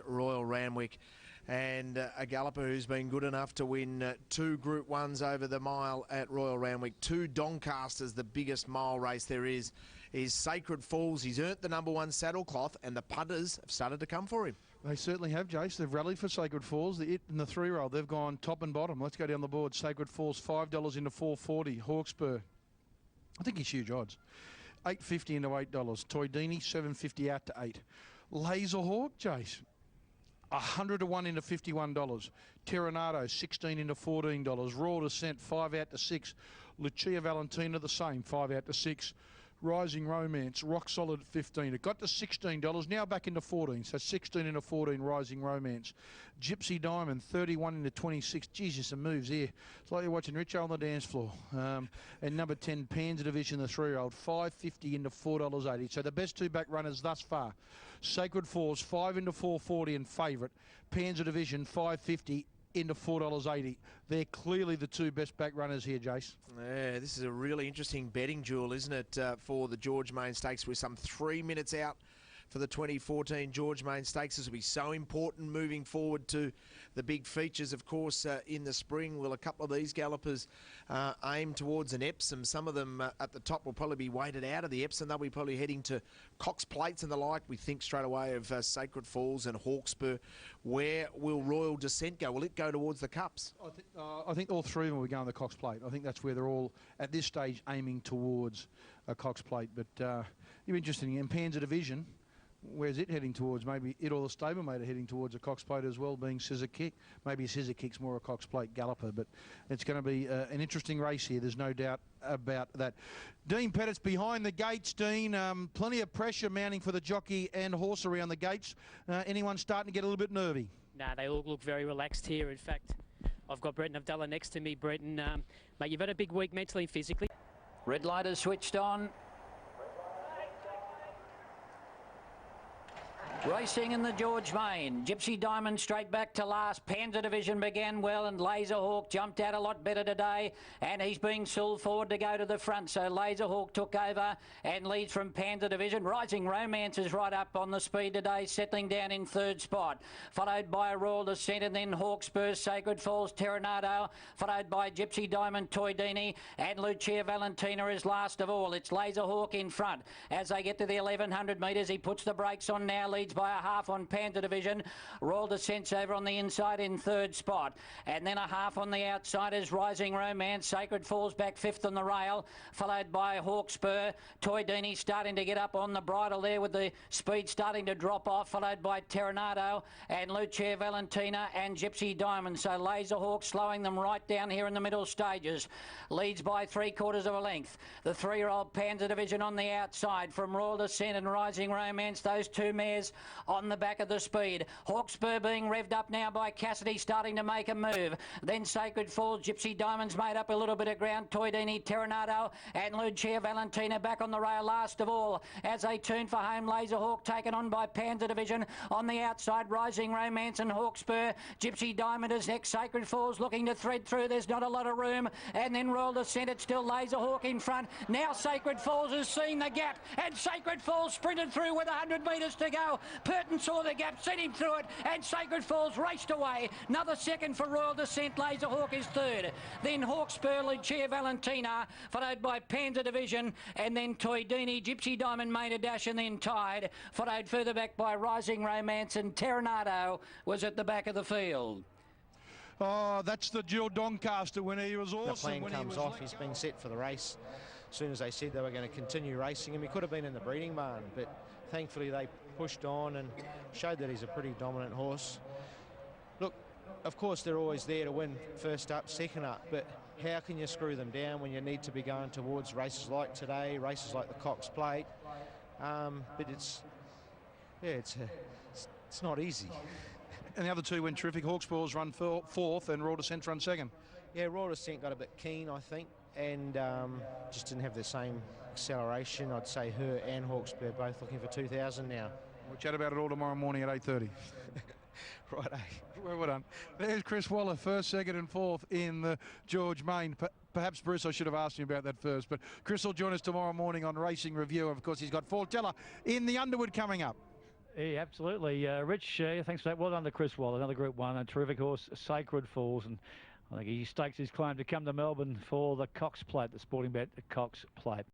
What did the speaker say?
Royal Randwick, and a galloper who's been good enough to win 2 Group 1s over the mile at Royal Randwick. 2 Doncasters, the biggest mile race there is Sacred Falls. He's earned the #1 saddlecloth, and the punters have started to come for him. They certainly have, Jace. They've rallied for Sacred Falls. The It and the 3-year-old, they've gone top and bottom. Let's go down the board. Sacred Falls, $5 into $4.40. Hawkspur, I think he's huge odds. $8.50 into $8. Toydini, $7.50 out to $8. Laserhawk, Jace, 100 to 1 into $51. Terranado, 16 into $14. Raw Descent, 5 out to 6. Lucia Valentina, the same, 5 out to 6. Rising Romance, rock solid at 15. It got to $16, now back into 14. So 16 into 14, Rising Romance. Gypsy Diamond, 31 into 26. Jesus, some moves here. It's like you're watching Richo on the dance floor. And number 10, Panzer Division, the 3-year-old, $5.50 into $4.80. So the best 2 back runners thus far. Sacred Falls, 5 into $4.40 and favourite. Panzer Division, $5.50 into $4.80. They're clearly the 2 best back runners here, Jace. Yeah, this is a really interesting betting duel, isn't it, for the George Main Stakes. We're some 3 minutes out for the 2014 George Main Stakes. This will be so important moving forward to the big features, of course, in the spring. Will a couple of these gallopers aim towards an Epsom? Some of them at the top will probably be weighted out of the Epsom. They'll be probably heading to Cox Plates and the like. We think straight away of Sacred Falls and Hawkspur. Where will Royal Descent go? Will it go towards the Cups? I think all 3 of them will be going to the Cox Plate. I think that's where they're all, at this stage, aiming towards a Cox Plate. But you're interesting. In Panzer Division, where's it heading towards? Maybe it or the stablemate are heading towards a Cox Plate as well, being Scissor Kick. Maybe Scissor Kick's more a Cox Plate galloper, but it's going to be an interesting race here. There's no doubt about that. Dean Pettit's behind the gates, Dean. Plenty of pressure mounting for the jockey and horse around the gates. Anyone starting to get a little bit nervy? Nah, they all look very relaxed here. In fact, I've got Breton Abdallah next to me. Breton, mate, you've had a big week mentally and physically. Red light is switched on. Racing in the George Main. Gypsy Diamond straight back to last. Panzer Division began well and Laserhawk jumped out a lot better today, and he's being sold forward to go to the front. So Laserhawk took over and leads from Panzer Division. Rising Romance is right up on the speed today, settling down in 3rd spot. Followed by Royal Descent and then Hawkspur, Sacred Falls, Terranado. Followed by Gypsy Diamond, Toydini, and Lucia Valentina is last of all. It's Laserhawk in front. As they get to the 1100 metres, he puts the brakes on now, leads by a half on Panzer Division. Royal Descent's over on the inside in 3rd spot. And then a half on the outside is Rising Romance. Sacred Falls back 5th on the rail, followed by Hawkspur. Toydini starting to get up on the bridle there with the speed starting to drop off, followed by Terranado and Lucia Valentina and Gypsy Diamond. So Laserhawk slowing them right down here in the middle stages. Leads by 3/4 of a length. The 3-year-old Panzer Division on the outside from Royal Descent and Rising Romance. Those 2 mares on the back of the speed. Hawkspur being revved up now by Cassidy, starting to make a move. Then Sacred Falls, Gypsy Diamonds made up a little bit of ground. Toydini, Terranado and Lucia Valentina back on the rail last of all. As they turn for home, Laserhawk taken on by Panzer Division. On the outside, Rising Romance and Hawkspur. Gypsy Diamond is next. Sacred Falls looking to thread through. There's not a lot of room. And then Royal Descent, it's still Laserhawk in front. Now Sacred Falls has seen the gap, and Sacred Falls sprinted through with 100 metres to go. Purton saw the gap, sent him through it, and Sacred Falls raced away. Another second for Royal Descent. Laserhawk is 3rd. Then Hawkspur, Lucia Valentina, followed by Panzer Division, and then Toydini. Gypsy Diamond made a dash and then tied, followed further back by Rising Romance, and Terranado was at the back of the field. Oh, that's the Jill Doncaster winner. He was awesome. The plan comes off. He's been set for the race. As soon as they said they were going to continue racing him, he could have been in the breeding barn, but thankfully they pushed on and showed that he's a pretty dominant horse. Look, of course they're always there to win first up, second up, but how can you screw them down when you need to be going towards races like today, races like the Cox Plate? But it's not easy. And the other 2 went terrific. Hawkspur's run 4th and Royal Descent run 2nd. Yeah, Royal Descent got a bit keen, I think, and just didn't have the same acceleration. I'd say her and Hawkspur both looking for 2,000 now. We'll chat about it all tomorrow morning at 8:30. Right, well done. There's Chris Waller, 1st, 2nd and 4th in the George Main. Perhaps, Bruce, I should have asked you about that first, but Chris will join us tomorrow morning on Racing Review. Of course, he's got Fortella in the Underwood coming up. Yeah, absolutely. Rich, thanks for that. Well done to Chris Waller, another Group 1, a terrific horse, Sacred Falls. And I think he stakes his claim to come to Melbourne for the Cox Plate, the Sporting Bet Cox Plate.